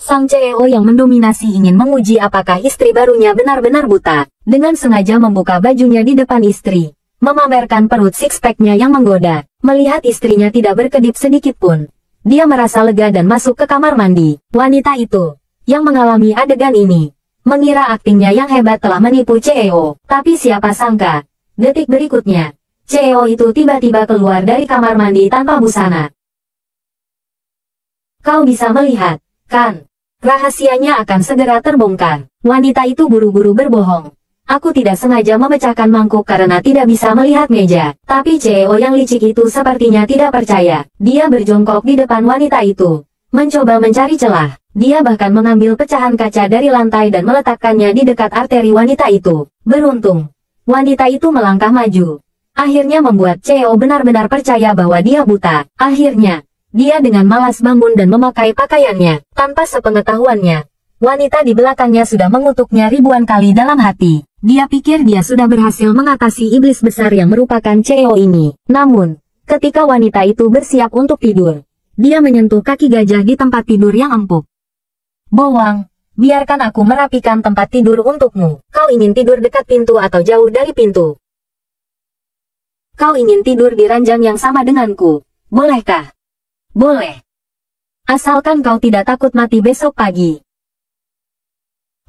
Sang CEO yang mendominasi ingin menguji apakah istri barunya benar-benar buta. Dengan sengaja membuka bajunya di depan istri, memamerkan perut six-pack-nya yang menggoda. Melihat istrinya tidak berkedip sedikit pun, dia merasa lega dan masuk ke kamar mandi. Wanita itu, yang mengalami adegan ini, mengira aktingnya yang hebat telah menipu CEO. Tapi siapa sangka, detik berikutnya, CEO itu tiba-tiba keluar dari kamar mandi tanpa busana. Kau bisa melihat, kan? Rahasianya akan segera terbongkar. Wanita itu buru-buru berbohong. Aku tidak sengaja memecahkan mangkuk karena tidak bisa melihat meja. Tapi CEO yang licik itu sepertinya tidak percaya. Dia berjongkok di depan wanita itu, mencoba mencari celah. Dia bahkan mengambil pecahan kaca dari lantai dan meletakkannya di dekat arteri wanita itu. Beruntung, wanita itu melangkah maju. Akhirnya membuat CEO benar-benar percaya bahwa dia buta. Akhirnya, dia dengan malas bangun dan memakai pakaiannya. Tanpa sepengetahuannya, wanita di belakangnya sudah mengutuknya ribuan kali dalam hati. Dia pikir dia sudah berhasil mengatasi iblis besar yang merupakan CEO ini. Namun, ketika wanita itu bersiap untuk tidur, dia menyentuh kaki gajah di tempat tidur yang empuk. Bowang, biarkan aku merapikan tempat tidur untukmu. Kau ingin tidur dekat pintu atau jauh dari pintu? Kau ingin tidur di ranjang yang sama denganku, bolehkah? Boleh. Asalkan kau tidak takut mati besok pagi.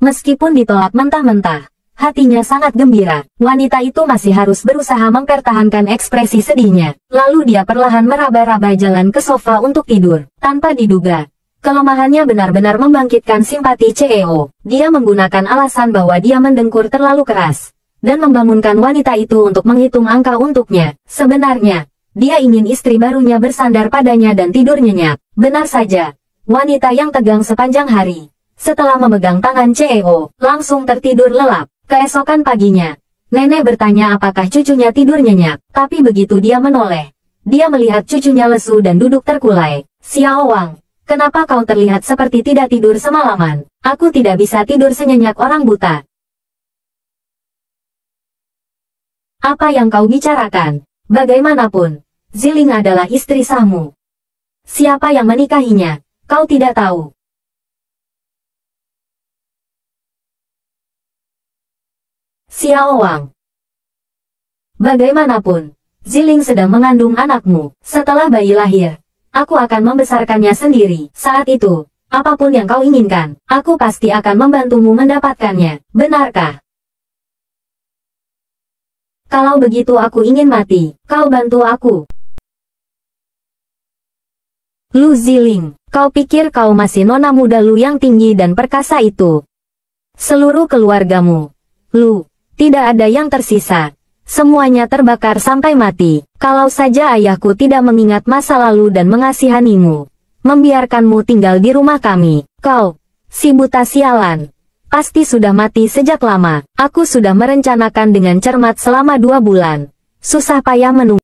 Meskipun ditolak mentah-mentah, hatinya sangat gembira. Wanita itu masih harus berusaha mempertahankan ekspresi sedihnya. Lalu dia perlahan meraba-raba jalan ke sofa untuk tidur. Tanpa diduga, kelemahannya benar-benar membangkitkan simpati CEO. Dia menggunakan alasan bahwa dia mendengkur terlalu keras, dan membangunkan wanita itu untuk menghitung angka untuknya. Sebenarnya, dia ingin istri barunya bersandar padanya dan tidur nyenyak. Benar saja, wanita yang tegang sepanjang hari, setelah memegang tangan CEO, langsung tertidur lelap. Keesokan paginya, nenek bertanya apakah cucunya tidur nyenyak. Tapi begitu dia menoleh, dia melihat cucunya lesu dan duduk terkulai. Xiao Wang, kenapa kau terlihat seperti tidak tidur semalaman? Aku tidak bisa tidur senyenyak orang buta. Apa yang kau bicarakan? Bagaimanapun, Ziling adalah istri sahmu. Siapa yang menikahinya, kau tidak tahu. Xiao Wang. Bagaimanapun, Ziling sedang mengandung anakmu. Setelah bayi lahir, aku akan membesarkannya sendiri. Saat itu, apapun yang kau inginkan, aku pasti akan membantumu mendapatkannya. Benarkah? Kalau begitu aku ingin mati, kau bantu aku. Lu Ziling, kau pikir kau masih nona muda Lu yang tinggi dan perkasa itu? Seluruh keluargamu, Lu, tidak ada yang tersisa. Semuanya terbakar sampai mati. Kalau saja ayahku tidak mengingat masa lalu dan mengasihanimu, membiarkanmu tinggal di rumah kami, kau, si buta sialan, pasti sudah mati sejak lama. Aku sudah merencanakan dengan cermat selama 2 bulan. Susah payah menunggu.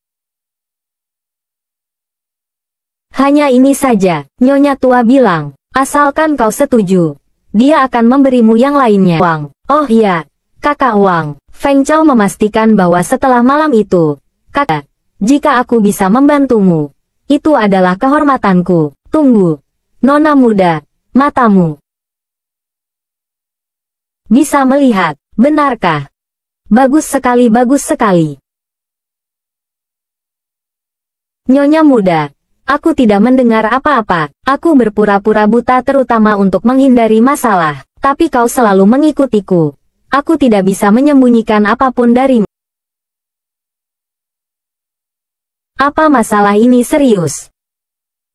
Hanya ini saja, Nyonya tua bilang, asalkan kau setuju, dia akan memberimu yang lainnya. Wang, oh iya, Kakak Wang. Feng Chao memastikan bahwa setelah malam itu, Kakak, jika aku bisa membantumu, itu adalah kehormatanku. Tunggu, nona muda, matamu bisa melihat, benarkah? Bagus sekali, bagus sekali. Nyonya muda, aku tidak mendengar apa-apa. Aku berpura-pura buta terutama untuk menghindari masalah. Tapi kau selalu mengikutiku. Aku tidak bisa menyembunyikan apapun darimu. Apa masalah ini serius?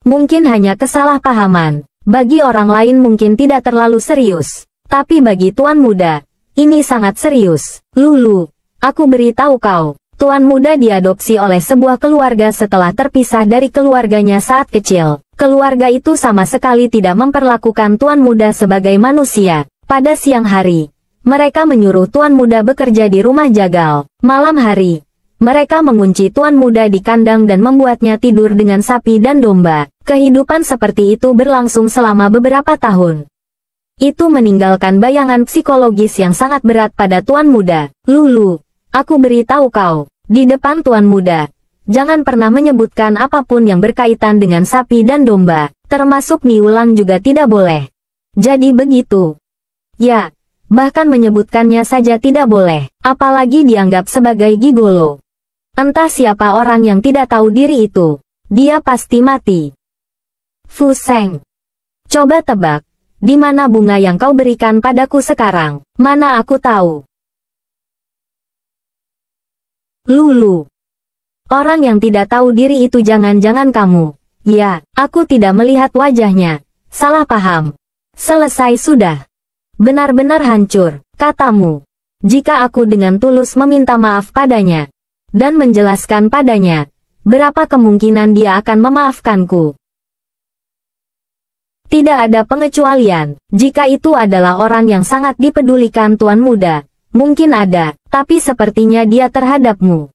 Mungkin hanya kesalahpahaman. Bagi orang lain mungkin tidak terlalu serius. Tapi bagi tuan muda, ini sangat serius. Lulu, aku beritahu kau. Tuan muda diadopsi oleh sebuah keluarga setelah terpisah dari keluarganya saat kecil. Keluarga itu sama sekali tidak memperlakukan tuan muda sebagai manusia. Pada siang hari, mereka menyuruh tuan muda bekerja di rumah jagal. Malam hari, mereka mengunci tuan muda di kandang dan membuatnya tidur dengan sapi dan domba. Kehidupan seperti itu berlangsung selama beberapa tahun. Itu meninggalkan bayangan psikologis yang sangat berat pada tuan muda. Lulu, aku beritahu kau, di depan tuan muda, jangan pernah menyebutkan apapun yang berkaitan dengan sapi dan domba, termasuk Niulang juga tidak boleh. Jadi begitu. Ya, bahkan menyebutkannya saja tidak boleh, apalagi dianggap sebagai gigolo. Entah siapa orang yang tidak tahu diri itu. Dia pasti mati. Fu Seng. Coba tebak. Di mana bunga yang kau berikan padaku sekarang? Mana aku tahu. Lulu. Orang yang tidak tahu diri itu jangan-jangan kamu. Ya, aku tidak melihat wajahnya. Salah paham. Selesai sudah. Benar-benar hancur, katamu. Jika aku dengan tulus meminta maaf padanya, dan menjelaskan padanya, berapa kemungkinan dia akan memaafkanku? Tidak ada pengecualian, jika itu adalah orang yang sangat dipedulikan Tuan Muda. Mungkin ada, tapi sepertinya dia terhadapmu.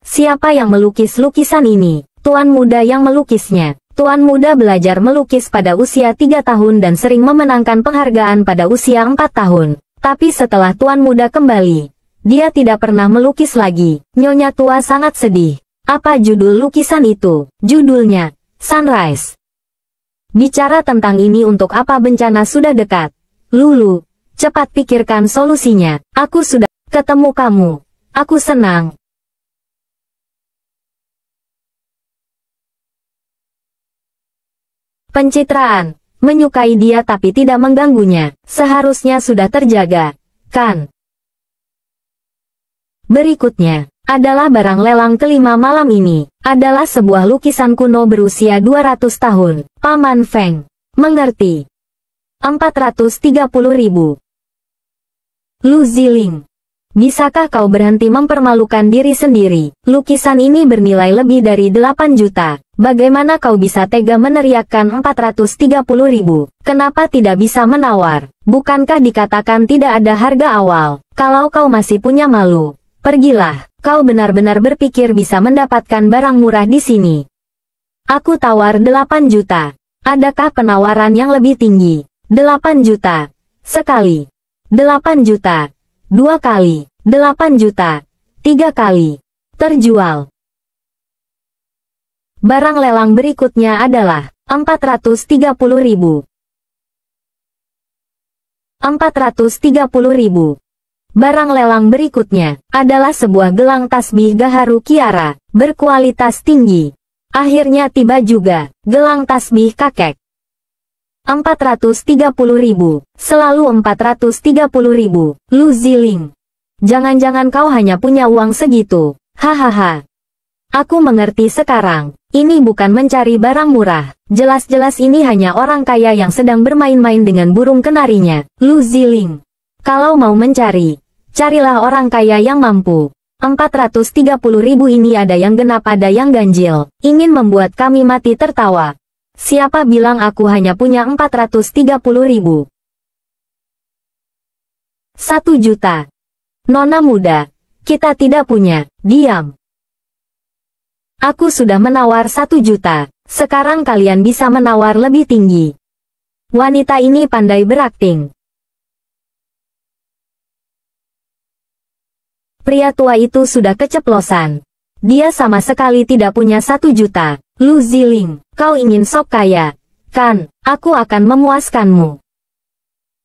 Siapa yang melukis lukisan ini? Tuan Muda yang melukisnya. Tuan Muda belajar melukis pada usia 3 tahun dan sering memenangkan penghargaan pada usia 4 tahun. Tapi setelah Tuan Muda kembali, dia tidak pernah melukis lagi. Nyonya tua sangat sedih. Apa judul lukisan itu? Judulnya, Sunrise. Bicara tentang ini untuk apa bencana sudah dekat. Lulu, cepat pikirkan solusinya. Aku sudah ketemu kamu. Aku senang. Pencitraan. Menyukai dia tapi tidak mengganggunya. Seharusnya sudah terjaga. Kan? Berikutnya adalah barang lelang kelima malam ini. Adalah sebuah lukisan kuno berusia 200 tahun. Paman Feng. Mengerti. 430.000. Lu Ziling. Bisakah kau berhenti mempermalukan diri sendiri? Lukisan ini bernilai lebih dari 8 juta. Bagaimana kau bisa tega meneriakkan 430.000? Kenapa tidak bisa menawar? Bukankah dikatakan tidak ada harga awal? Kalau kau masih punya malu, pergilah. Kau benar-benar berpikir bisa mendapatkan barang murah di sini. Aku tawar 8 juta. Adakah penawaran yang lebih tinggi? 8 juta. Sekali. 8 juta. 2 kali. 8 juta. 3 kali. Terjual. Barang lelang berikutnya adalah 430.000. 430.000. Barang lelang berikutnya adalah sebuah gelang tasbih Gaharu Kiara, berkualitas tinggi. Akhirnya tiba juga, gelang tasbih kakek. 430.000, selalu 430.000, Lu Ziling. Jangan-jangan kau hanya punya uang segitu, hahaha. Aku mengerti sekarang, ini bukan mencari barang murah, jelas-jelas ini hanya orang kaya yang sedang bermain-main dengan burung kenarinya, Lu Ziling. Kalau mau mencari, carilah orang kaya yang mampu. 430.000 ini ada yang genap ada yang ganjil. Ingin membuat kami mati tertawa. Siapa bilang aku hanya punya 430.000? 1 juta. Nona muda, kita tidak punya. Diam. Aku sudah menawar 1 juta. Sekarang kalian bisa menawar lebih tinggi. Wanita ini pandai berakting. Pria tua itu sudah keceplosan. Dia sama sekali tidak punya 1 juta. Lu Ziling, kau ingin sok kaya, kan? Aku akan memuaskanmu.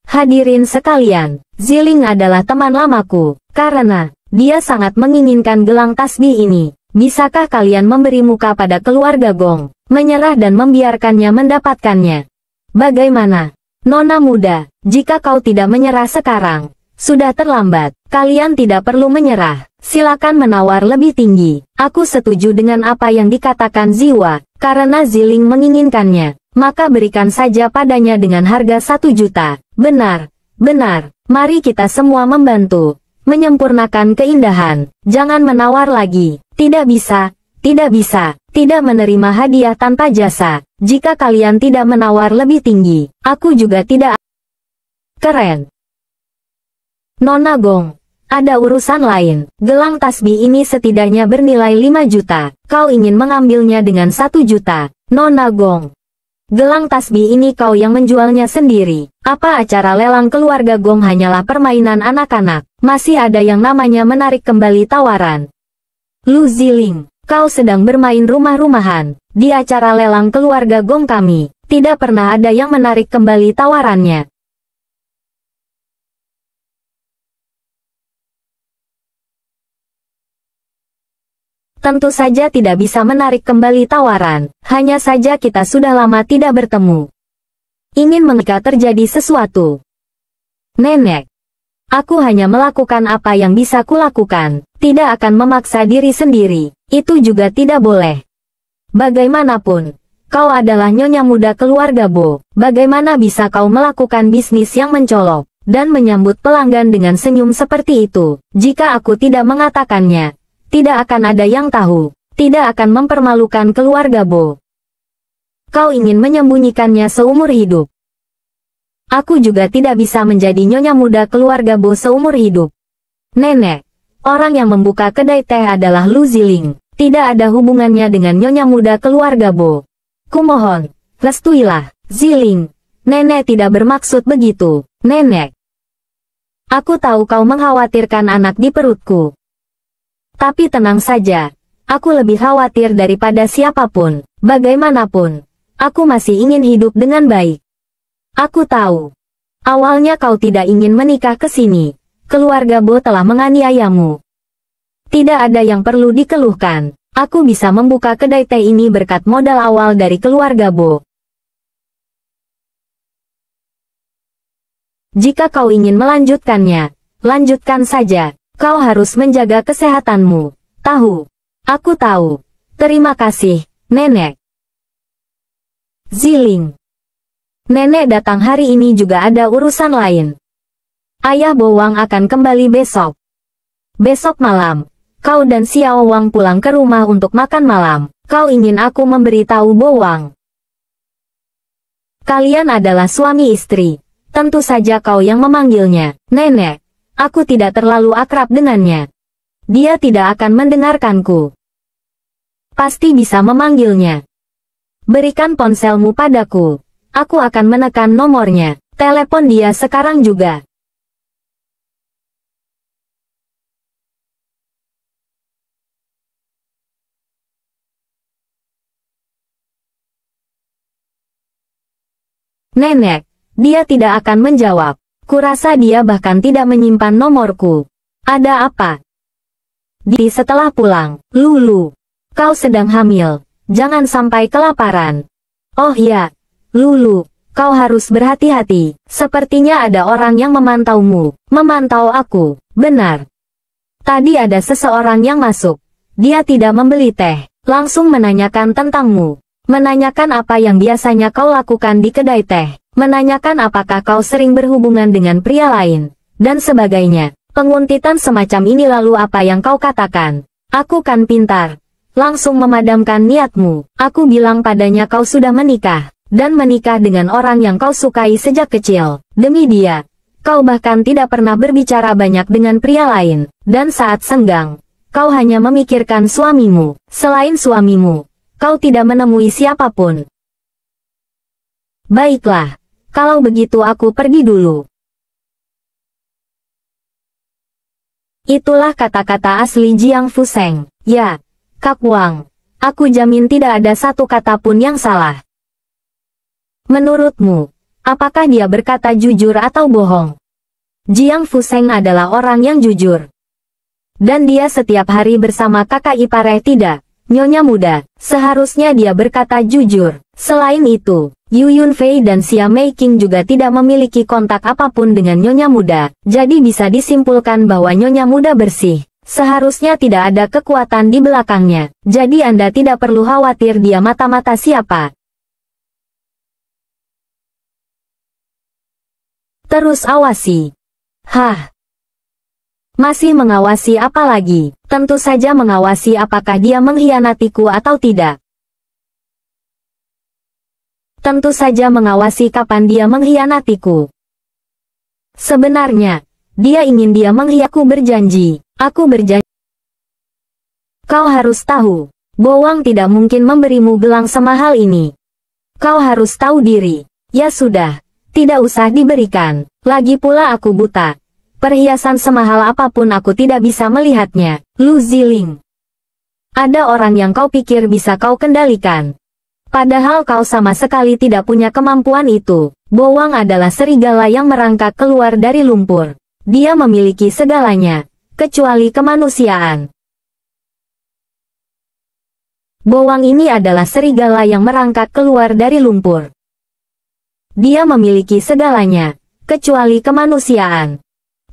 Hadirin sekalian, Ziling adalah teman lamaku, karena dia sangat menginginkan gelang tasbih ini. Bisakah kalian memberi muka pada keluarga Gong, menyerah dan membiarkannya mendapatkannya? Bagaimana? Nona muda, jika kau tidak menyerah sekarang, sudah terlambat. Kalian tidak perlu menyerah. Silakan menawar lebih tinggi. Aku setuju dengan apa yang dikatakan Ziwa. Karena Ziling menginginkannya, maka berikan saja padanya dengan harga 1 juta. Benar. Benar. Mari kita semua membantu. Menyempurnakan keindahan. Jangan menawar lagi. Tidak bisa. Tidak bisa. Tidak menerima hadiah tanpa jasa. Jika kalian tidak menawar lebih tinggi, aku juga tidak. Keren. Nona Gong, ada urusan lain. Gelang tasbih ini setidaknya bernilai 5 juta. Kau ingin mengambilnya dengan 1 juta. Nona Gong. Gelang tasbih ini kau yang menjualnya sendiri. Apa acara lelang keluarga Gong hanyalah permainan anak-anak? Masih ada yang namanya menarik kembali tawaran. Lu Ziling, Kau sedang bermain rumah-rumahan. Di acara lelang keluarga Gong kami, tidak pernah ada yang menarik kembali tawarannya. Tentu saja tidak bisa menarik kembali tawaran, hanya saja kita sudah lama tidak bertemu. Ingin menikah terjadi sesuatu. Nenek, aku hanya melakukan apa yang bisa kulakukan, tidak akan memaksa diri sendiri, itu juga tidak boleh. Bagaimanapun, kau adalah nyonya muda keluarga Bo, bagaimana bisa kau melakukan bisnis yang mencolok, dan menyambut pelanggan dengan senyum seperti itu, jika aku tidak mengatakannya. Tidak akan ada yang tahu, tidak akan mempermalukan keluarga Bo. Kau ingin menyembunyikannya seumur hidup. Aku juga tidak bisa menjadi nyonya muda keluarga Bo seumur hidup. Nenek, orang yang membuka kedai teh adalah Lu Ziling, tidak ada hubungannya dengan nyonya muda keluarga Bo. Kumohon, restuilah, Ziling. Nenek tidak bermaksud begitu, Nenek. Aku tahu kau mengkhawatirkan anak di perutku. Tapi tenang saja, aku lebih khawatir daripada siapapun, bagaimanapun. Aku masih ingin hidup dengan baik. Aku tahu. Awalnya kau tidak ingin menikah ke sini. Keluarga Bo telah menganiayamu. Tidak ada yang perlu dikeluhkan. Aku bisa membuka kedai teh ini berkat modal awal dari keluarga Bo. Jika kau ingin melanjutkannya, lanjutkan saja. Kau harus menjaga kesehatanmu. Tahu. Aku tahu. Terima kasih, Nenek. Ziling. Nenek datang hari ini juga ada urusan lain. Ayah Bowang akan kembali besok. Besok malam, kau dan Xiao Wang pulang ke rumah untuk makan malam. Kau ingin aku memberitahu Bowang. Kalian adalah suami istri. Tentu saja kau yang memanggilnya, Nenek. Aku tidak terlalu akrab dengannya. Dia tidak akan mendengarkanku. Pasti bisa memanggilnya. Berikan ponselmu padaku. Aku akan menekan nomornya. Telepon dia sekarang juga. Nenek, dia tidak akan menjawab. Kurasa dia bahkan tidak menyimpan nomorku. Ada apa? Setelah pulang, Lulu. Kau sedang hamil. Jangan sampai kelaparan. Oh ya, Lulu. Kau harus berhati-hati. Sepertinya ada orang yang memantaumu. Memantau aku. Benar. Tadi ada seseorang yang masuk. Dia tidak membeli teh. Langsung menanyakan tentangmu. Menanyakan apa yang biasanya kau lakukan di kedai teh. Menanyakan apakah kau sering berhubungan dengan pria lain, dan sebagainya. Penguntitan semacam ini lalu apa yang kau katakan? Aku kan pintar. Langsung memadamkan niatmu. Aku bilang padanya kau sudah menikah, dan menikah dengan orang yang kau sukai sejak kecil. Demi dia, kau bahkan tidak pernah berbicara banyak dengan pria lain, dan saat senggang, kau hanya memikirkan suamimu. Selain suamimu, kau tidak menemui siapapun. Baiklah. Kalau begitu aku pergi dulu. Itulah kata-kata asli Jiang Fuseng. Ya, Kak Wang. Aku jamin tidak ada satu kata pun yang salah. Menurutmu, apakah dia berkata jujur atau bohong? Jiang Fuseng adalah orang yang jujur. Dan dia setiap hari bersama kakak iparnya tidak. Nyonya muda, seharusnya dia berkata jujur. Selain itu, Yu Yunfei dan Xia Meiqing juga tidak memiliki kontak apapun dengan Nyonya muda, jadi bisa disimpulkan bahwa Nyonya muda bersih. Seharusnya tidak ada kekuatan di belakangnya, jadi Anda tidak perlu khawatir dia mata-mata siapa. Terus awasi. Hah? Masih mengawasi apa lagi? Tentu saja mengawasi apakah dia mengkhianatiku atau tidak. Tentu saja mengawasi kapan dia mengkhianatiku. Sebenarnya, dia ingin dia mengkhianatiku berjanji. Aku berjanji. Kau harus tahu, Bowang tidak mungkin memberimu gelang semahal ini. Kau harus tahu diri. Ya sudah, tidak usah diberikan. Lagi pula aku buta. Perhiasan semahal apapun aku tidak bisa melihatnya. Lu Ziling. Ada orang yang kau pikir bisa kau kendalikan. Padahal kau sama sekali tidak punya kemampuan itu. Bowang adalah serigala yang merangkak keluar dari lumpur. Dia memiliki segalanya, kecuali kemanusiaan. Bowang ini adalah serigala yang merangkak keluar dari lumpur. Dia memiliki segalanya, kecuali kemanusiaan.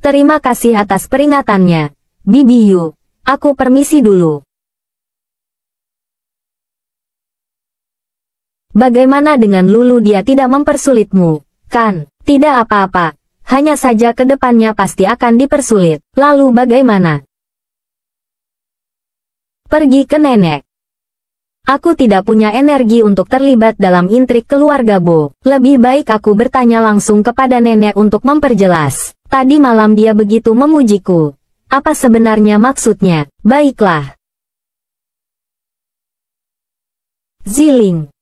Terima kasih atas peringatannya, Bibi Yu. Aku permisi dulu. Bagaimana dengan Lulu? Dia tidak mempersulitmu, kan? Tidak apa-apa. Hanya saja ke depannya pasti akan dipersulit. Lalu bagaimana? Pergi ke nenek. Aku tidak punya energi untuk terlibat dalam intrik keluarga Bo. Lebih baik aku bertanya langsung kepada nenek untuk memperjelas. Tadi malam dia begitu memujiku. Apa sebenarnya maksudnya? Baiklah. Ziling.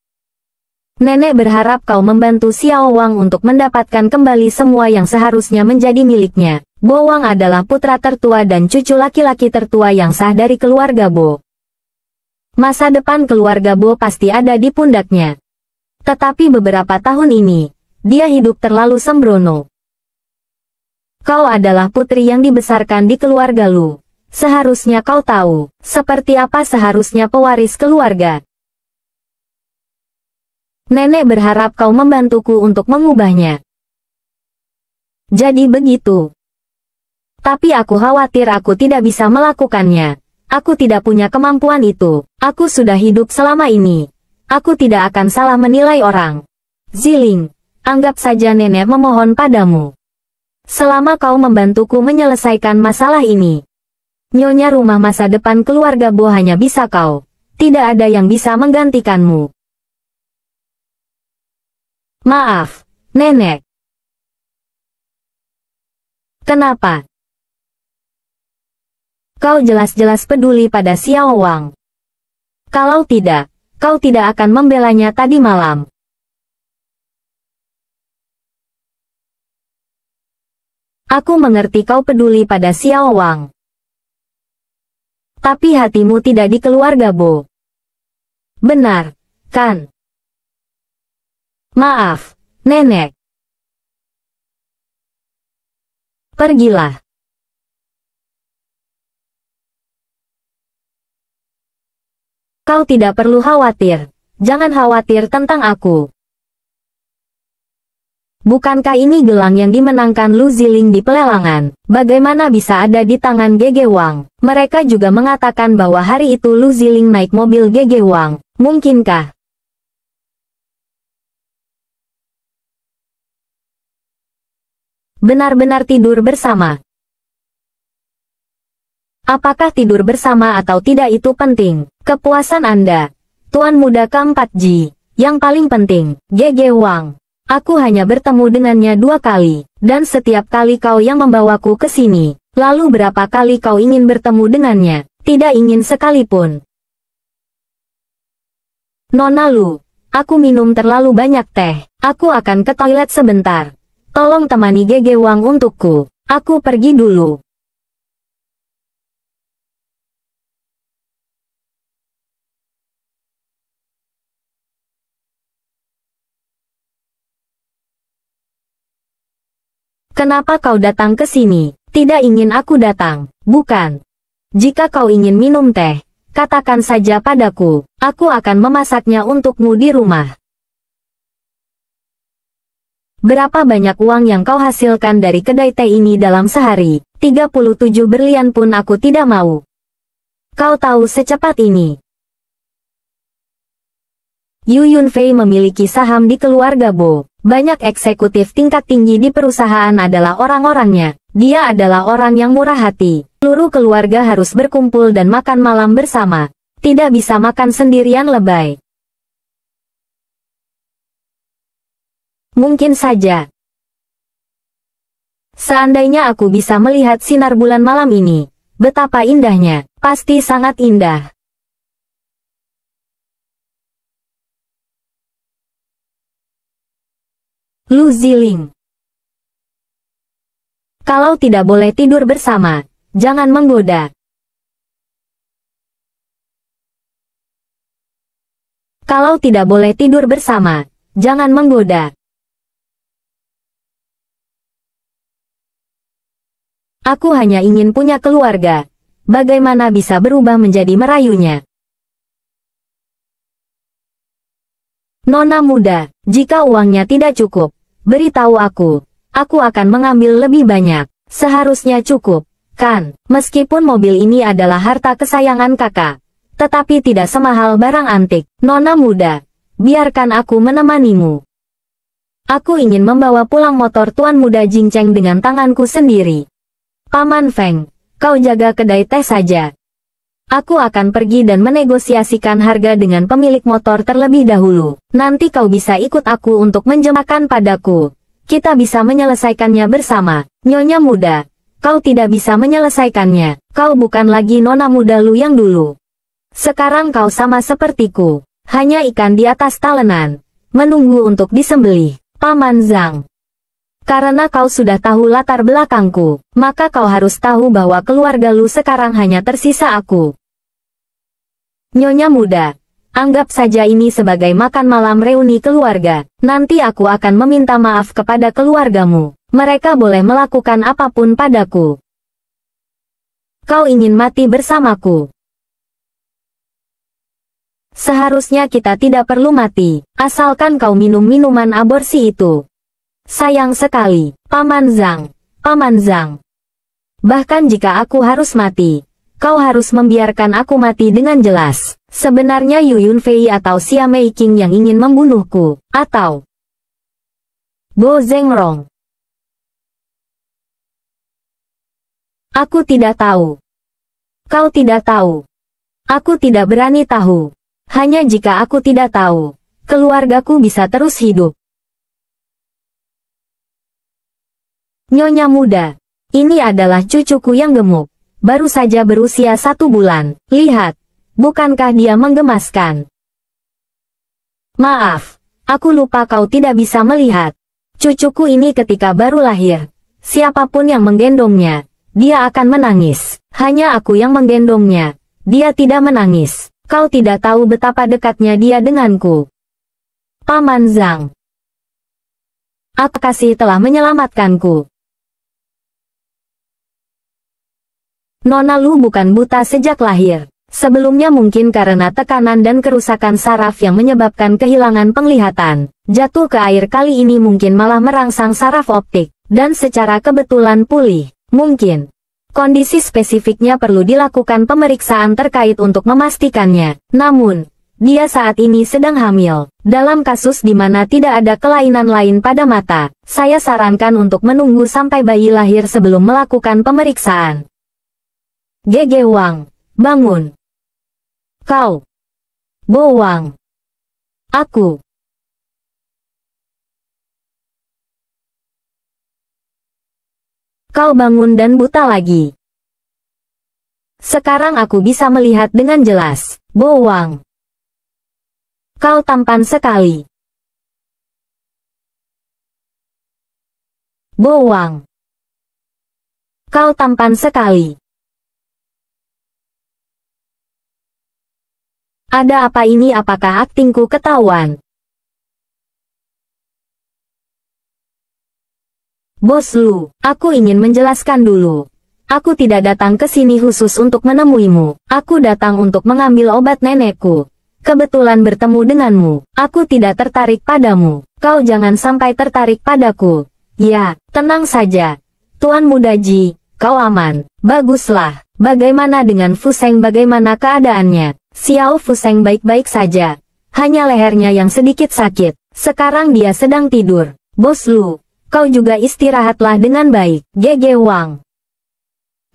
Nenek berharap kau membantu Xiao Wang untuk mendapatkan kembali semua yang seharusnya menjadi miliknya. Bo Wang adalah putra tertua dan cucu laki-laki tertua yang sah dari keluarga Bo. Masa depan keluarga Bo pasti ada di pundaknya. Tetapi beberapa tahun ini, dia hidup terlalu sembrono. Kau adalah putri yang dibesarkan di keluarga Lu. Seharusnya kau tahu, seperti apa seharusnya pewaris keluarga. Nenek berharap kau membantuku untuk mengubahnya. Jadi begitu. Tapi aku khawatir aku tidak bisa melakukannya. Aku tidak punya kemampuan itu. Aku sudah hidup selama ini. Aku tidak akan salah menilai orang. Ziling, anggap saja nenek memohon padamu. Selama kau membantuku menyelesaikan masalah ini. Nyonya rumah masa depan keluarga Bo hanya bisa kau. Tidak ada yang bisa menggantikanmu. Maaf, nenek. Kenapa? Kau jelas-jelas peduli pada Xiao Wang. Kalau tidak, kau tidak akan membelanya tadi malam. Aku mengerti kau peduli pada Xiao Wang. Tapi hatimu tidak di keluarga Bo. Benar, kan? Maaf, nenek. Pergilah. Kau tidak perlu khawatir. Jangan khawatir tentang aku. Bukankah ini gelang yang dimenangkan Lu Ziling di pelelangan? Bagaimana bisa ada di tangan Gege Wang? Mereka juga mengatakan bahwa hari itu Lu Ziling naik mobil Gege Wang. Mungkinkah? Benar-benar tidur bersama. Apakah tidur bersama atau tidak itu penting? Kepuasan Anda, Tuan Muda keempat Ji. Yang paling penting, Gege Wang. Aku hanya bertemu dengannya 2 kali, dan setiap kali kau yang membawaku ke sini. Lalu berapa kali kau ingin bertemu dengannya? Tidak ingin sekalipun. Nona Lu, aku minum terlalu banyak teh. Aku akan ke toilet sebentar. Tolong temani Gege Wang untukku. Aku pergi dulu. Kenapa kau datang ke sini? Tidak ingin aku datang, bukan? Jika kau ingin minum teh, katakan saja padaku. Aku akan memasaknya untukmu di rumah. Berapa banyak uang yang kau hasilkan dari kedai teh ini dalam sehari? 37 berlian pun aku tidak mau. Kau tahu secepat ini. Yu Yunfei memiliki saham di keluarga Bo. Banyak eksekutif tingkat tinggi di perusahaan adalah orang-orangnya. Dia adalah orang yang murah hati. Seluruh keluarga harus berkumpul dan makan malam bersama. Tidak bisa makan sendirian lebay. Mungkin saja. Seandainya aku bisa melihat sinar bulan malam ini. Betapa indahnya. Pasti sangat indah. Lu Ziling. Kalau tidak boleh tidur bersama, jangan menggoda. Kalau tidak boleh tidur bersama, jangan menggoda. Aku hanya ingin punya keluarga. Bagaimana bisa berubah menjadi merayunya? Nona muda, jika uangnya tidak cukup, beritahu aku. Aku akan mengambil lebih banyak. Seharusnya cukup, kan? Meskipun mobil ini adalah harta kesayangan kakak, tetapi tidak semahal barang antik. Nona muda, biarkan aku menemanimu. Aku ingin membawa pulang motor Tuan Muda Jingcheng dengan tanganku sendiri. Paman Feng, kau jaga kedai teh saja. Aku akan pergi dan menegosiasikan harga dengan pemilik motor terlebih dahulu. Nanti kau bisa ikut aku untuk menjemakan padaku. Kita bisa menyelesaikannya bersama. Nyonya muda, kau tidak bisa menyelesaikannya. Kau bukan lagi nona muda lu yang dulu. Sekarang kau sama sepertiku, hanya ikan di atas talenan, menunggu untuk disembelih. Paman Zhang, karena kau sudah tahu latar belakangku, maka kau harus tahu bahwa keluarga lu sekarang hanya tersisa aku. Nyonya muda, anggap saja ini sebagai makan malam reuni keluarga. Nanti aku akan meminta maaf kepada keluargamu. Mereka boleh melakukan apapun padaku. Kau ingin mati bersamaku. Seharusnya kita tidak perlu mati, asalkan kau minum minuman aborsi itu. Sayang sekali, Paman Zhang, Paman Zhang. Bahkan jika aku harus mati, kau harus membiarkan aku mati dengan jelas. Sebenarnya Yu Yunfei atau Xia Meiqing yang ingin membunuhku, atau Bo Zhengrong. Aku tidak tahu. Kau tidak tahu. Aku tidak berani tahu. Hanya jika aku tidak tahu, keluargaku bisa terus hidup. Nyonya muda, ini adalah cucuku yang gemuk. Baru saja berusia 1 bulan. Lihat, bukankah dia menggemaskan? Maaf, aku lupa kau tidak bisa melihat. Cucuku ini ketika baru lahir, siapapun yang menggendongnya, dia akan menangis. Hanya aku yang menggendongnya, dia tidak menangis. Kau tidak tahu betapa dekatnya dia denganku. Paman Zhang, aku kasih telah menyelamatkanku. Nona Lu bukan buta sejak lahir. Sebelumnya mungkin karena tekanan dan kerusakan saraf yang menyebabkan kehilangan penglihatan. Jatuh ke air kali ini mungkin malah merangsang saraf optik, dan secara kebetulan pulih. Mungkin kondisi spesifiknya perlu dilakukan pemeriksaan terkait untuk memastikannya. Namun, dia saat ini sedang hamil. Dalam kasus di mana tidak ada kelainan lain pada mata, saya sarankan untuk menunggu sampai bayi lahir sebelum melakukan pemeriksaan. Gege Wang, bangun. Kau. Bo Wang. Aku. Kau bangun dan buta lagi. Sekarang aku bisa melihat dengan jelas. Bo Wang. Kau tampan sekali. Bo Wang. Kau tampan sekali. Ada apa ini? Apakah aktingku ketahuan? Bos Lu, aku ingin menjelaskan dulu. Aku tidak datang ke sini khusus untuk menemuimu. Aku datang untuk mengambil obat nenekku. Kebetulan bertemu denganmu. Aku tidak tertarik padamu. Kau jangan sampai tertarik padaku. Ya, tenang saja. Tuan Muda Ji, kau aman. Baguslah. Bagaimana dengan Fuseng? Bagaimana keadaannya? Xiao Fuseng baik-baik saja. Hanya lehernya yang sedikit sakit. Sekarang dia sedang tidur. Bos Lu, kau juga istirahatlah dengan baik. Gege Wang.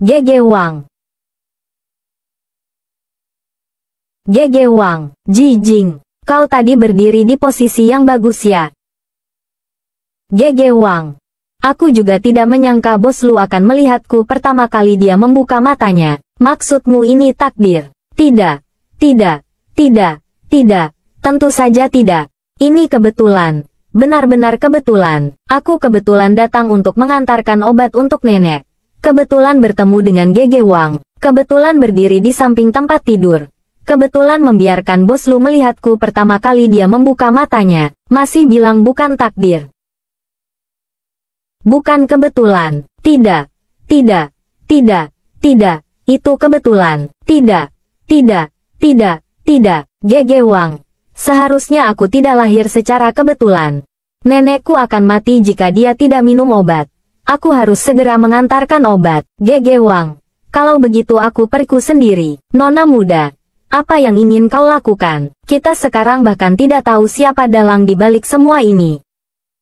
Gege Wang. Gege Wang. Ji Jing, kau tadi berdiri di posisi yang bagus ya. Gege Wang. Aku juga tidak menyangka Bos Lu akan melihatku pertama kali dia membuka matanya. Maksudmu ini takdir? Tidak. Tidak. Tidak. Tidak. Tentu saja tidak. Ini kebetulan. Benar-benar kebetulan. Aku kebetulan datang untuk mengantarkan obat untuk nenek. Kebetulan bertemu dengan Gege Wang. Kebetulan berdiri di samping tempat tidur. Kebetulan membiarkan bos Lu melihatku pertama kali dia membuka matanya, masih bilang bukan takdir. Bukan kebetulan, tidak, tidak, tidak, tidak, itu kebetulan, tidak, tidak, tidak, tidak, Gege Wang. Seharusnya aku tidak lahir secara kebetulan. Nenekku akan mati jika dia tidak minum obat. Aku harus segera mengantarkan obat, Gege Wang. Kalau begitu aku pergi sendiri. Nona muda, apa yang ingin kau lakukan? Kita sekarang bahkan tidak tahu siapa dalang di balik semua ini.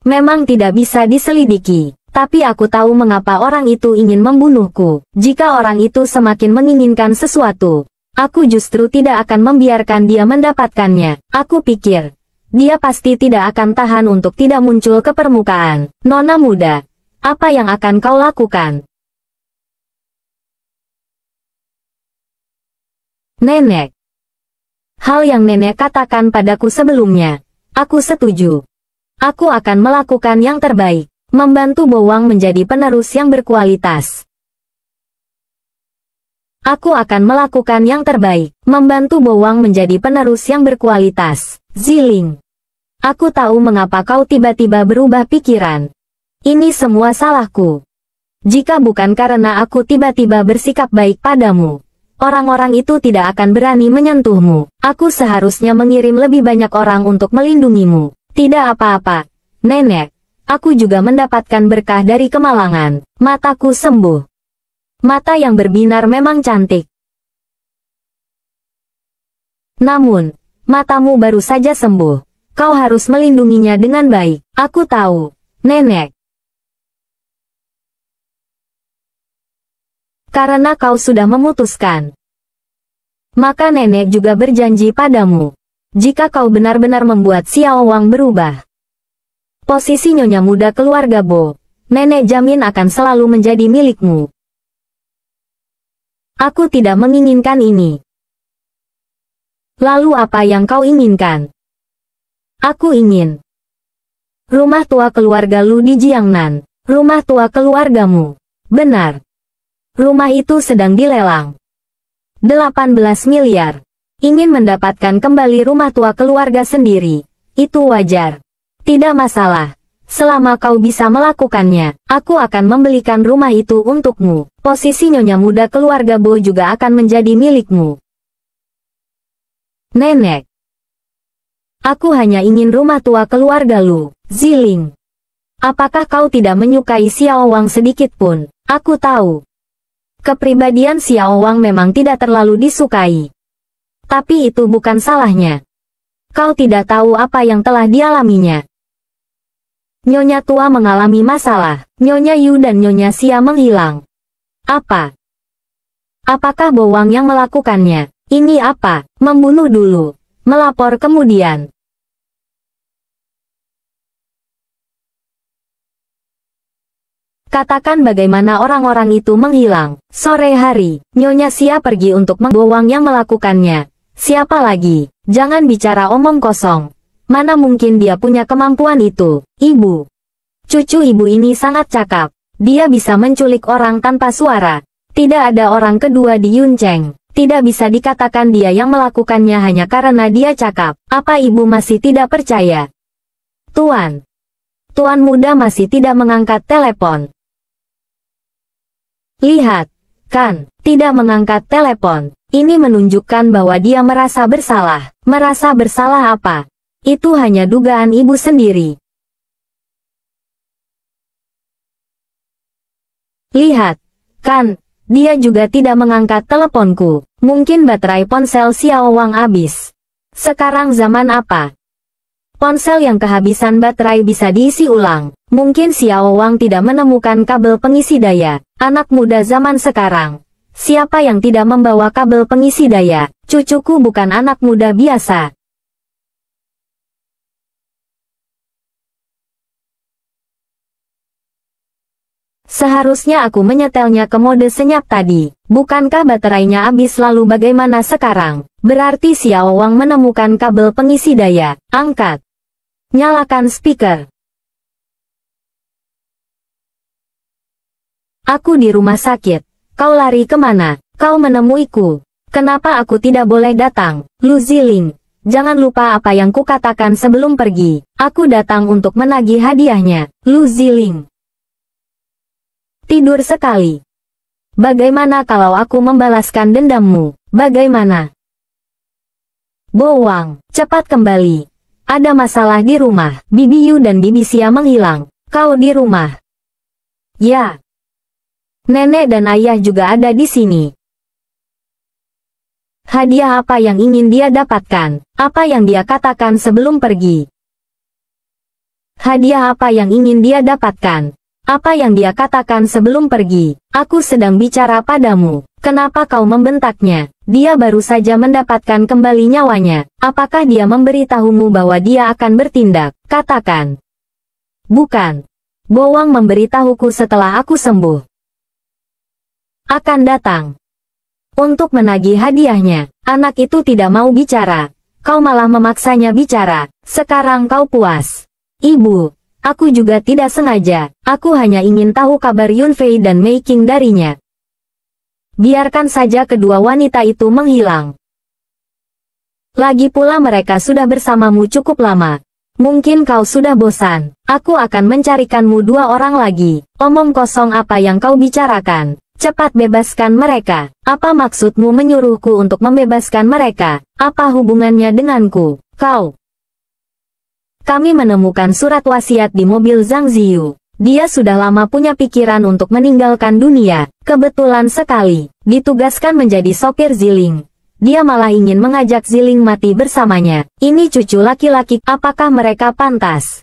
Memang tidak bisa diselidiki, tapi aku tahu mengapa orang itu ingin membunuhku. Jika orang itu semakin menginginkan sesuatu, aku justru tidak akan membiarkan dia mendapatkannya. Aku pikir dia pasti tidak akan tahan untuk tidak muncul ke permukaan. Nona muda, apa yang akan kau lakukan? Nenek. Hal yang nenek katakan padaku sebelumnya, aku setuju. Aku akan melakukan yang terbaik, membantu Bowang menjadi penerus yang berkualitas. Aku akan melakukan yang terbaik, membantu Bowang menjadi penerus yang berkualitas. Ziling. Aku tahu mengapa kau tiba-tiba berubah pikiran. Ini semua salahku. Jika bukan karena aku tiba-tiba bersikap baik padamu, orang-orang itu tidak akan berani menyentuhmu. Aku seharusnya mengirim lebih banyak orang untuk melindungimu. Tidak apa-apa, Nenek. Aku juga mendapatkan berkah dari kemalangan. Mataku sembuh. Mata yang berbinar memang cantik. Namun, matamu baru saja sembuh. Kau harus melindunginya dengan baik. Aku tahu, Nenek. Karena kau sudah memutuskan, maka Nenek juga berjanji padamu. Jika kau benar-benar membuat Xiao Wang berubah, posisi nyonya muda keluarga Bo, Nenek jamin akan selalu menjadi milikmu. Aku tidak menginginkan ini. Lalu apa yang kau inginkan? Aku ingin rumah tua keluarga Lu di Jiangnan. Rumah tua keluargamu. Benar. Rumah itu sedang dilelang. 18 miliar. Ingin mendapatkan kembali rumah tua keluarga sendiri. Itu wajar. Tidak masalah. Selama kau bisa melakukannya, aku akan membelikan rumah itu untukmu. Posisi nyonya muda keluarga Bo juga akan menjadi milikmu. Nenek. Aku hanya ingin rumah tua keluarga Lu. Ziling. Apakah kau tidak menyukai Xiao Wang sedikit pun? Aku tahu. Kepribadian Xiao Wang memang tidak terlalu disukai. Tapi itu bukan salahnya. Kau tidak tahu apa yang telah dialaminya. Nyonya tua mengalami masalah. Nyonya Yu dan Nyonya Xia menghilang. Apa? Apakah Bowang yang melakukannya? Ini apa? Membunuh dulu. Melapor kemudian. Katakan bagaimana orang-orang itu menghilang. Sore hari, Nyonya Xia pergi untuk Bowang yang melakukannya. Siapa lagi? Jangan bicara omong kosong. Mana mungkin dia punya kemampuan itu? Ibu. Cucu ibu ini sangat cakap. Dia bisa menculik orang tanpa suara. Tidak ada orang kedua di Yuncheng. Tidak bisa dikatakan dia yang melakukannya hanya karena dia cakap. Apa ibu masih tidak percaya? Tuan. Tuan muda masih tidak mengangkat telepon. Lihat. Kan, tidak mengangkat telepon. Ini menunjukkan bahwa dia merasa bersalah. Merasa bersalah apa? Itu hanya dugaan ibu sendiri. Lihat. Kan, dia juga tidak mengangkat teleponku. Mungkin baterai ponsel Xiao Wang habis. Sekarang zaman apa? Ponsel yang kehabisan baterai bisa diisi ulang. Mungkin Xiao Wang tidak menemukan kabel pengisi daya. Anak muda zaman sekarang. Siapa yang tidak membawa kabel pengisi daya? Cucuku bukan anak muda biasa. Seharusnya aku menyetelnya ke mode senyap tadi. Bukankah baterainya habis lalu bagaimana sekarang? Berarti Xiao Wang menemukan kabel pengisi daya. Angkat. Nyalakan speaker. Aku di rumah sakit. Kau lari kemana? Kau menemuiku. Kenapa aku tidak boleh datang? Lu Ziling, jangan lupa apa yang kukatakan sebelum pergi. Aku datang untuk menagih hadiahnya. Lu Ziling. Tidur sekali. Bagaimana kalau aku membalaskan dendammu? Bagaimana? Bo Wang, cepat kembali. Ada masalah di rumah. Bibi Yu dan Bibi Xia menghilang. Kau di rumah? Ya. Nenek dan ayah juga ada di sini. Hadiah apa yang ingin dia dapatkan? Apa yang dia katakan sebelum pergi? Hadiah apa yang ingin dia dapatkan? Apa yang dia katakan sebelum pergi? Aku sedang bicara padamu. Kenapa kau membentaknya? Dia baru saja mendapatkan kembali nyawanya. Apakah dia memberitahumu bahwa dia akan bertindak? Katakan. Bukan. Bo Wang memberitahuku setelah aku sembuh. Akan datang. Untuk menagih hadiahnya, anak itu tidak mau bicara. Kau malah memaksanya bicara. Sekarang kau puas. Ibu, aku juga tidak sengaja. Aku hanya ingin tahu kabar Yunfei dan Mei Qing darinya. Biarkan saja kedua wanita itu menghilang. Lagi pula mereka sudah bersamamu cukup lama. Mungkin kau sudah bosan. Aku akan mencarikanmu 2 orang lagi. Omong kosong apa yang kau bicarakan. Cepat bebaskan mereka. Apa maksudmu menyuruhku untuk membebaskan mereka? Apa hubungannya denganku? Kau. Kami menemukan surat wasiat di mobil Zhang Ziyu. Dia sudah lama punya pikiran untuk meninggalkan dunia. Kebetulan sekali, ditugaskan menjadi sopir Ziling. Dia malah ingin mengajak Ziling mati bersamanya. Ini cucu laki-laki, apakah mereka pantas?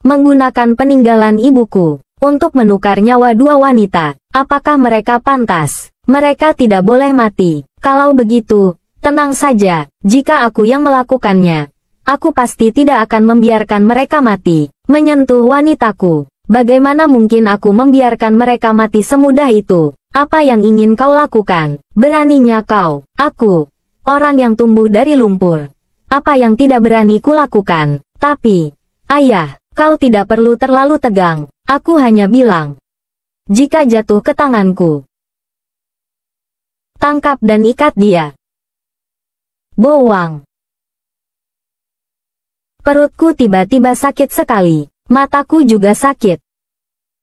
Menggunakan peninggalan ibuku untuk menukar nyawa 2 wanita, apakah mereka pantas? Mereka tidak boleh mati. Kalau begitu, tenang saja, jika aku yang melakukannya, aku pasti tidak akan membiarkan mereka mati. Menyentuh wanitaku, bagaimana mungkin aku membiarkan mereka mati semudah itu? Apa yang ingin kau lakukan? Beraninya kau, aku, orang yang tumbuh dari lumpur. Apa yang tidak berani kulakukan? Tapi, ayah, kau tidak perlu terlalu tegang. Aku hanya bilang, jika jatuh ke tanganku, tangkap dan ikat dia. Bo Wang. Perutku tiba-tiba sakit sekali. Mataku juga sakit.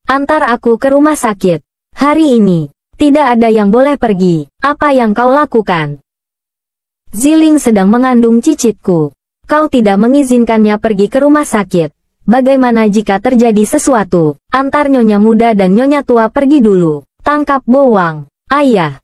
Antar aku ke rumah sakit. Hari ini, tidak ada yang boleh pergi. Apa yang kau lakukan? Ziling sedang mengandung cicitku. Kau tidak mengizinkannya pergi ke rumah sakit. Bagaimana jika terjadi sesuatu? Antar nyonya muda dan nyonya tua pergi dulu. Tangkap Bo Wang. Ayah.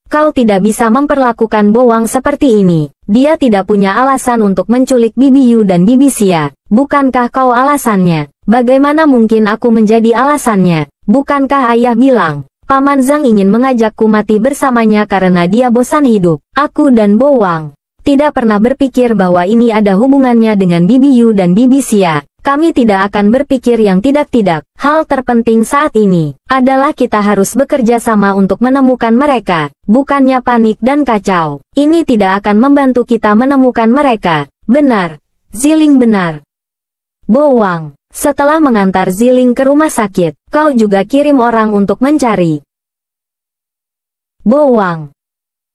Kau tidak bisa memperlakukan Bo Wang seperti ini. Dia tidak punya alasan untuk menculik Bibi Yu dan Bibi Xia. Bukankah kau alasannya? Bagaimana mungkin aku menjadi alasannya? Bukankah ayah bilang, Paman Zhang ingin mengajakku mati bersamanya karena dia bosan hidup? Aku dan Bo Wang tidak pernah berpikir bahwa ini ada hubungannya dengan Bibi Yu dan Bibi Xia. Kami tidak akan berpikir yang tidak-tidak. Hal terpenting saat ini adalah kita harus bekerja sama untuk menemukan mereka, bukannya panik dan kacau. Ini tidak akan membantu kita menemukan mereka. Benar. Ziling benar. Bo Wang, setelah mengantar Ziling ke rumah sakit, kau juga kirim orang untuk mencari Bo Wang.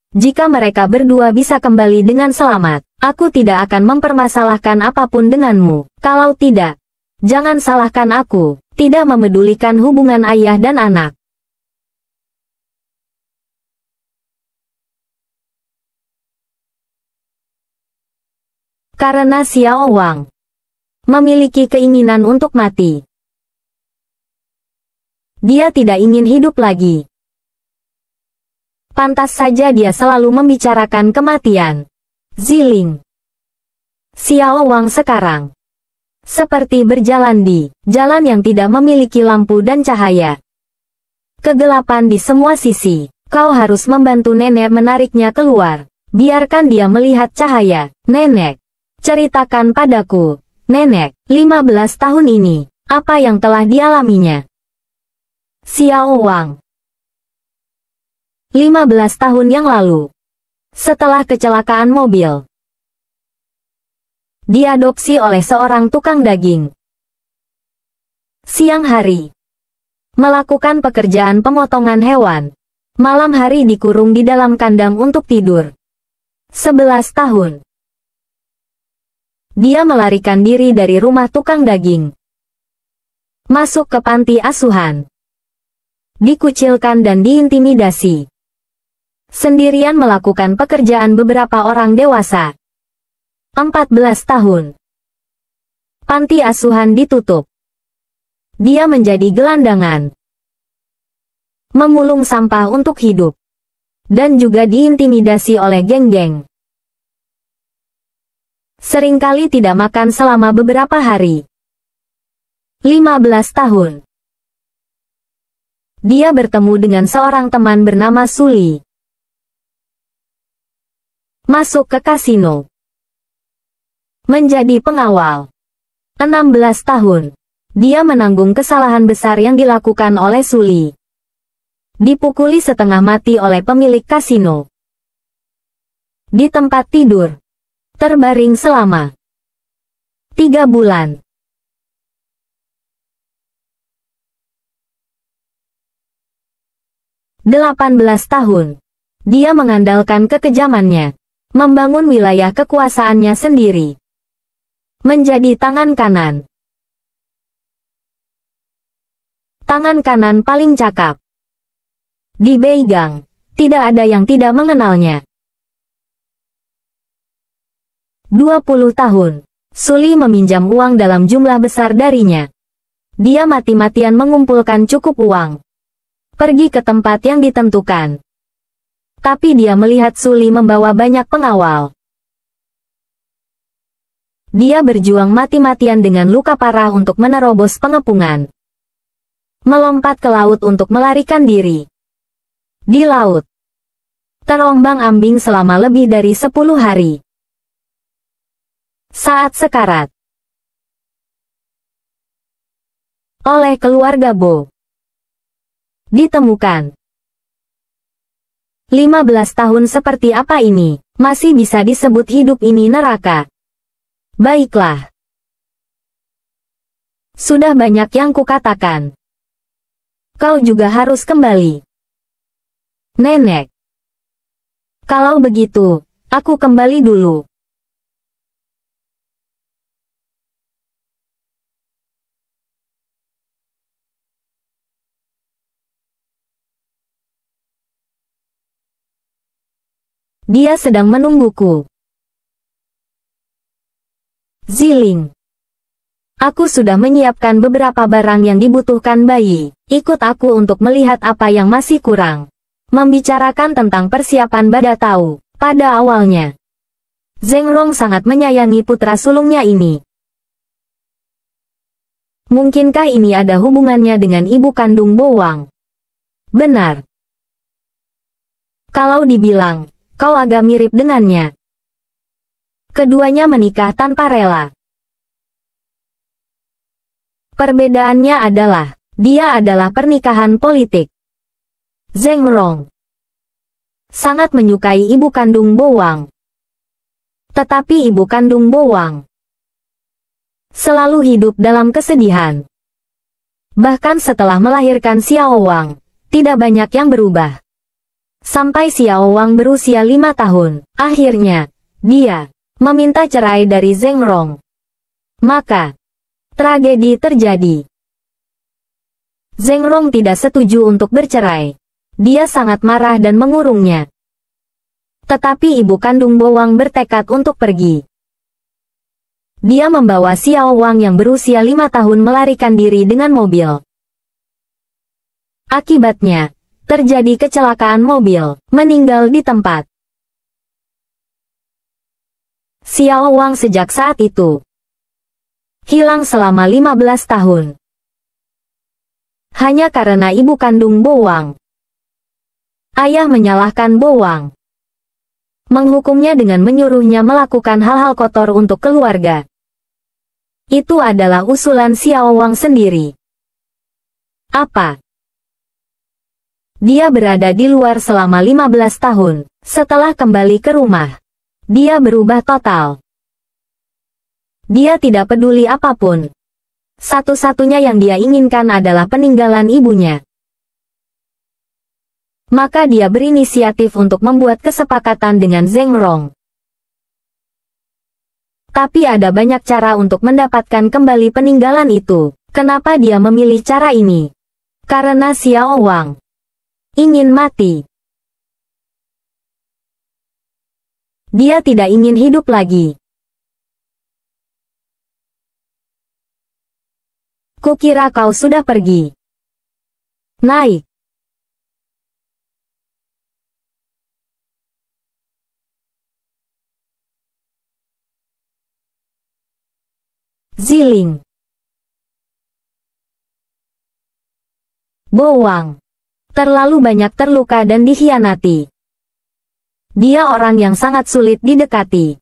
Jika mereka berdua bisa kembali dengan selamat, aku tidak akan mempermasalahkan apapun denganmu. Kalau tidak, jangan salahkan aku. Tidak memedulikan hubungan ayah dan anak. Karena Xiao Wang memiliki keinginan untuk mati. Dia tidak ingin hidup lagi. Pantas saja dia selalu membicarakan kematian. Ziling. Xiao Wang sekarang seperti berjalan di jalan yang tidak memiliki lampu dan cahaya. Kegelapan di semua sisi. Kau harus membantu nenek menariknya keluar. Biarkan dia melihat cahaya. Nenek, ceritakan padaku. Nenek, 15 tahun ini, apa yang telah dialaminya? Xiao Wang. 15 tahun yang lalu, setelah kecelakaan mobil, diadopsi oleh seorang tukang daging. Siang hari, melakukan pekerjaan pemotongan hewan. Malam hari dikurung di dalam kandang untuk tidur. 11 tahun. Dia melarikan diri dari rumah tukang daging. Masuk ke panti asuhan. Dikucilkan dan diintimidasi. Sendirian melakukan pekerjaan beberapa orang dewasa. 14 tahun. Panti asuhan ditutup. Dia menjadi gelandangan. Memulung sampah untuk hidup. Dan juga diintimidasi oleh geng-geng. Seringkali tidak makan selama beberapa hari. 15 tahun. Dia bertemu dengan seorang teman bernama Suli. Masuk ke kasino. Menjadi pengawal. 16 tahun. Dia menanggung kesalahan besar yang dilakukan oleh Suli. Dipukuli setengah mati oleh pemilik kasino. Di tempat tidur. Terbaring selama 3 bulan. Delapan belas tahun. Dia mengandalkan kekejamannya. Membangun wilayah kekuasaannya sendiri. Menjadi tangan kanan. Tangan kanan paling cakap. Di Beigang, tidak ada yang tidak mengenalnya. 20 tahun. Suli meminjam uang dalam jumlah besar darinya. Dia mati-matian mengumpulkan cukup uang. Pergi ke tempat yang ditentukan. Tapi dia melihat Suli membawa banyak pengawal. Dia berjuang mati-matian dengan luka parah untuk menerobos pengepungan. Melompat ke laut untuk melarikan diri. Di laut. Terombang-ambing selama lebih dari 10 hari. Saat sekarat. Oleh keluarga Bo. Ditemukan. 15 tahun seperti apa ini? Masih bisa disebut hidup ini neraka. Baiklah. Sudah banyak yang kukatakan. Kau juga harus kembali. Nenek. Kalau begitu, aku kembali dulu. Dia sedang menungguku. Ziling. Aku sudah menyiapkan beberapa barang yang dibutuhkan bayi. Ikut aku untuk melihat apa yang masih kurang. Membicarakan tentang persiapan Badatau. Pada awalnya, Zheng Rong sangat menyayangi putra sulungnya ini. Mungkinkah ini ada hubungannya dengan ibu kandung Bo Wang? Benar. Kalau dibilang, kau agak mirip dengannya. Keduanya menikah tanpa rela. Perbedaannya adalah, dia adalah pernikahan politik. Zheng Rong sangat menyukai ibu kandung Bo Wang. Tetapi ibu kandung Bo Wang selalu hidup dalam kesedihan. Bahkan setelah melahirkan Xiao Wang, tidak banyak yang berubah. Sampai Xiao Wang berusia 5 tahun, akhirnya, dia meminta cerai dari Zheng Rong. Maka, tragedi terjadi. Zheng Rong tidak setuju untuk bercerai. Dia sangat marah dan mengurungnya. Tetapi ibu kandung Bo Wang bertekad untuk pergi. Dia membawa Xiao Wang yang berusia 5 tahun melarikan diri dengan mobil. Akibatnya, terjadi kecelakaan mobil, meninggal di tempat. Xiao Wang sejak saat itu hilang selama 15 tahun. Hanya karena ibu kandung Bo Wang. Ayah menyalahkan Bo Wang. Menghukumnya dengan menyuruhnya melakukan hal-hal kotor untuk keluarga. Itu adalah usulan Xiao Wang sendiri. Apa? Dia berada di luar selama 15 tahun. Setelah kembali ke rumah, dia berubah total. Dia tidak peduli apapun. Satu-satunya yang dia inginkan adalah peninggalan ibunya. Maka dia berinisiatif untuk membuat kesepakatan dengan Zheng Rong. Tapi ada banyak cara untuk mendapatkan kembali peninggalan itu. Kenapa dia memilih cara ini? Karena Xiao Wang ingin mati. Dia tidak ingin hidup lagi. Kukira kau sudah pergi. Naik. Ziling. Bo Wang terlalu banyak terluka dan dikhianati. Dia orang yang sangat sulit didekati.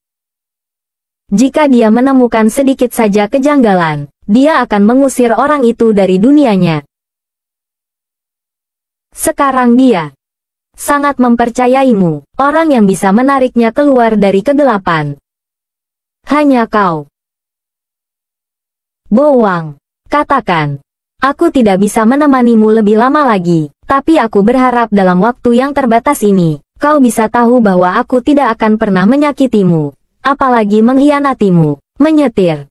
Jika dia menemukan sedikit saja kejanggalan, dia akan mengusir orang itu dari dunianya. Sekarang dia sangat mempercayaimu, orang yang bisa menariknya keluar dari kegelapan. Hanya kau. Bo Wang, katakan, aku tidak bisa menemanimu lebih lama lagi, tapi aku berharap dalam waktu yang terbatas ini, kau bisa tahu bahwa aku tidak akan pernah menyakitimu, apalagi mengkhianatimu. Menyetir.